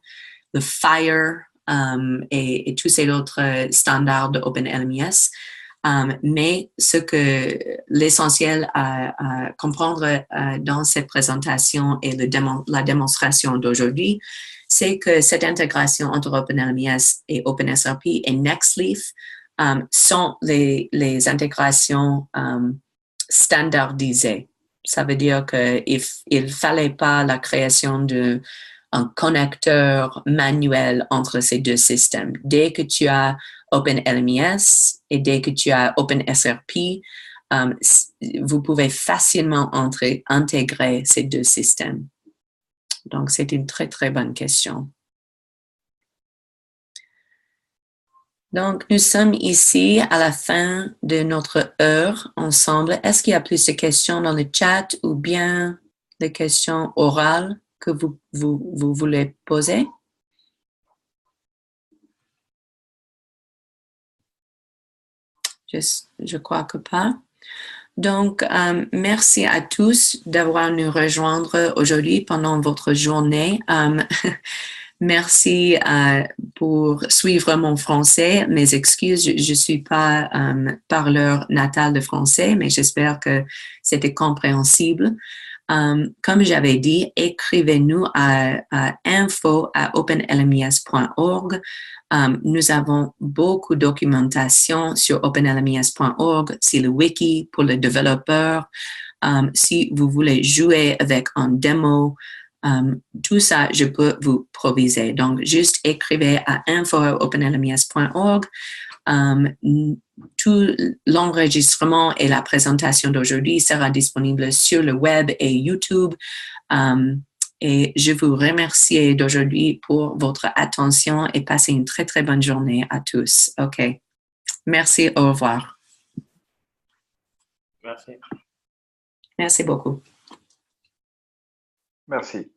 le FHIR et tous ces autres standards de OpenLMS. Mais l'essentiel à comprendre dans cette présentation et la démonstration d'aujourd'hui, c'est que cette intégration entre OpenLMS et OpenSRP et Nextleaf sont les intégrations standardisées. Ça veut dire qu'il ne fallait pas la création d'un connecteur manuel entre ces deux systèmes. Dès que tu as OpenLMS et dès que tu as OpenSRP, vous pouvez facilement intégrer ces deux systèmes. Donc, c'est une très, très bonne question. Donc, nous sommes ici à la fin de notre heure ensemble. Est-ce qu'il y a plus de questions dans le chat ou bien des questions orales que vous voulez poser? Je crois que pas. Donc, merci à tous d'avoir nous rejoindre aujourd'hui pendant votre journée. Merci pour suivre mon français. Mes excuses, je suis pas parleur natal de français, mais j'espère que c'était compréhensible. Comme j'avais dit, écrivez-nous à info@openlms.org. Nous avons beaucoup de documentation sur openlms.org. C'est le wiki pour les développeurs. Si vous voulez jouer avec un démo, tout ça, je peux vous proviser. Donc, juste écrivez à info@openlms.org. Tout l'enregistrement et la présentation d'aujourd'hui sera disponible sur le web et YouTube. Et je vous remercie d'aujourd'hui pour votre attention et passez une très, très bonne journée à tous. OK. Merci. Au revoir. Merci. Merci beaucoup. Merci.